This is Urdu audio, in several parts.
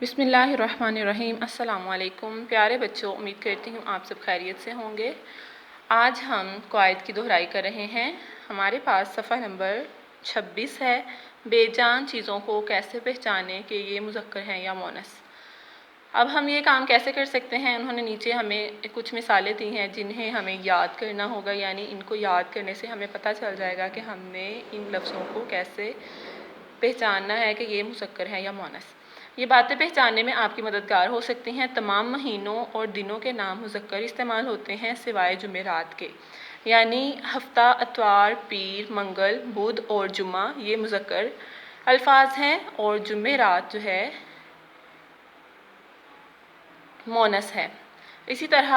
بسم اللہ الرحمن الرحیم۔ السلام علیکم پیارے بچوں، امید کرتی ہوں آپ سب خیریت سے ہوں گے۔ آج ہم قواعد کی دہرائی کر رہے ہیں۔ ہمارے پاس صفحہ نمبر 26 ہے، بے جان چیزوں کو کیسے پہچانیں کہ یہ مذکر ہیں یا مؤنث۔ اب ہم یہ کام کیسے کر سکتے ہیں؟ انہوں نے نیچے ہمیں کچھ مثالیں دی ہیں جنہیں ہمیں یاد کرنا ہوگا، یعنی ان کو یاد کرنے سے ہمیں پتہ چل جائے گا کہ ہم نے ان لفظوں کو کیسے پہچاننا ہے کہ یہ مذکر ہیں یا مؤنث۔ یہ باتیں پہچاننے میں آپ کی مددگار ہو سکتی ہیں۔ تمام مہینوں اور دنوں کے نام مذکر استعمال ہوتے ہیں سوائے جمعرات کے، یعنی ہفتہ، اتوار، پیر، منگل، بدھ اور جمعہ یہ مذکر الفاظ ہیں اور جمعرات جو ہے مؤنث ہے۔ اسی طرح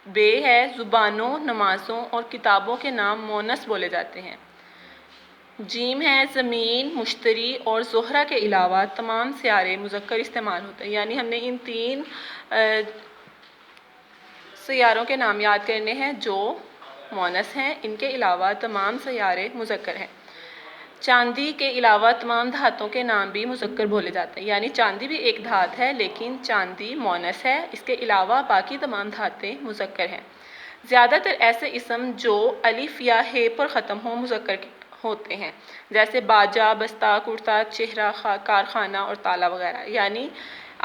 بے ہے، زبانوں، نمازوں اور کتابوں کے نام مؤنث بولے جاتے ہیں۔ جیم ہے، زمین، مشتری اور زہرہ کے علاوہ تمام سیارے مذکر استعمال ہوتے ہیں، یعنی ہم نے ان 3 سیاروں کے نام یاد کرنے ہیں جو مؤنث ہیں، ان کے علاوہ تمام سیارے مذکر ہیں۔ چاندی کے علاوہ تمام دھاتوں کے نام بھی مذکر بولے جاتے ہیں، یعنی چاندی بھی ایک دھات ہے لیکن چاندی مؤنث ہے، اس کے علاوہ باقی تمام دھاتیں مذکر ہیں۔ زیادہ تر ایسے اسم جو الف یا ہ پر ختم ہوں مذکر ہوتے ہیں، جیسے باجا، بستہ، کرتا، چہرہ، کارخانہ اور تالا وغیرہ۔ یعنی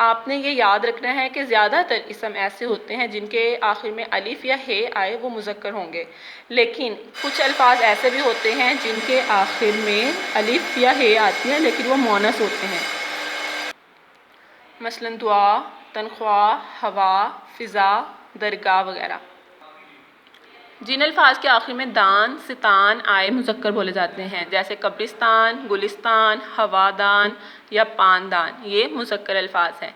آپ نے یہ یاد رکھنا ہے کہ زیادہ تر اسم ایسے ہوتے ہیں جن کے آخر میں الف یا ہ آئے وہ مذکر ہوں گے، لیکن کچھ الفاظ ایسے بھی ہوتے ہیں جن کے آخر میں الف یا ہ آتی ہے لیکن وہ مؤنث ہوتے ہیں، مثلا دعا، تنخواہ، ہوا، فضا، درگاہ وغیرہ۔ جن الفاظ کے آخر میں دان، ستان آئے مذکر بولے جاتے ہیں، جیسے قبرستان، گلستان، ہوادان یا پاندان، یہ مذکر الفاظ ہیں۔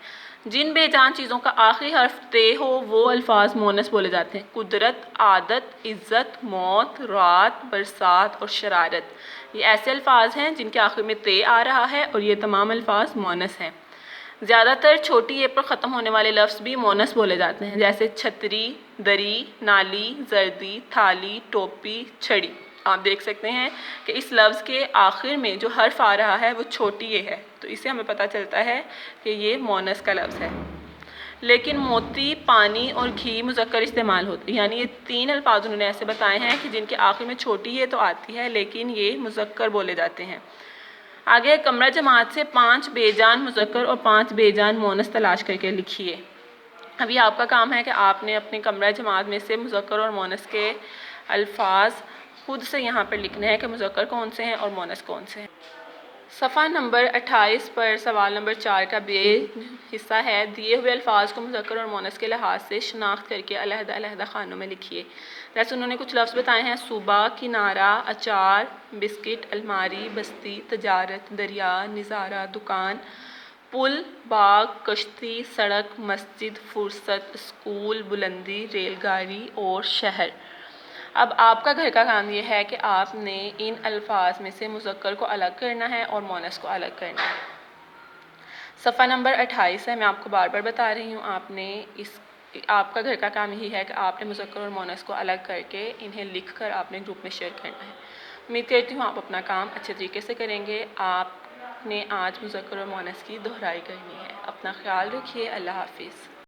جن بے جان چیزوں کا آخری حرف تے ہو وہ الفاظ مؤنث بولے جاتے ہیں۔ قدرت، عادت، عزت، موت، رات، برسات اور شرارت یہ ایسے الفاظ ہیں جن کے آخر میں تے آ رہا ہے اور یہ تمام الفاظ مؤنث ہیں۔ زیادہ تر چھوٹی اے پر ختم ہونے والے لفظ بھی مؤنث بولے جاتے ہیں، جیسے چھتری، دری، نالی، زردی، تھالی، ٹوپی، چھڑی۔ آپ دیکھ سکتے ہیں کہ اس لفظ کے آخر میں جو حرف آ رہا ہے وہ چھوٹی اے ہے، تو اس سے ہمیں پتہ چلتا ہے کہ یہ مؤنث کا لفظ ہے۔ لیکن موتی، پانی اور گھی مذکر استعمال ہوتے ہیں، یعنی یہ 3 الفاظ انہوں نے ایسے بتائے ہیں کہ جن کے آخر میں چھوٹی اے تو آتی ہے لیکن یہ مذکر بولے جاتے ہیں۔ آگے کمرہ جماعت سے 5 بے جان مذکر اور 5 بے جان مؤنث تلاش کر کے لکھیے۔ ابھی آپ کا کام ہے کہ آپ نے اپنے کمرہ جماعت میں سے مذکر اور مؤنث کے الفاظ خود سے یہاں پر لکھنا ہے کہ مذکر کون سے ہیں اور مؤنث کون سے ہیں۔ صفحہ نمبر 28 پر سوال نمبر 4 کا بے حصہ ہے، دیے ہوئے الفاظ کو مذکر اور مؤنث کے لحاظ سے شناخت کر کے علیحدہ علیحدہ خانوں میں لکھیے۔ جیسے انہوں نے کچھ لفظ بتائے ہیں: صوبہ، کنارہ، اچار، بسکٹ، الماری، بستی، تجارت، دریا، نظارہ، دکان، پل، باغ، کشتی، سڑک، مسجد، فرصت، اسکول، بلندی، ریل گاڑی اور شہر۔ اب آپ کا گھر کا کام یہ ہے کہ آپ نے ان الفاظ میں سے مذکر کو الگ کرنا ہے اور مؤنث کو الگ کرنا ہے۔ صفحہ نمبر 28 ہے، میں آپ کو بار بار بتا رہی ہوں، آپ کا گھر کا کام یہی ہے کہ آپ نے مذکر اور مؤنث کو الگ کر کے انہیں لکھ کر آپ نے گروپ میں شیئر کرنا ہے۔ امید کرتی ہوں آپ اپنا کام اچھے طریقے سے کریں گے۔ آپ نے آج مذکر اور مؤنث کی دہرائی کرنی ہے۔ اپنا خیال رکھیے۔ اللہ حافظ۔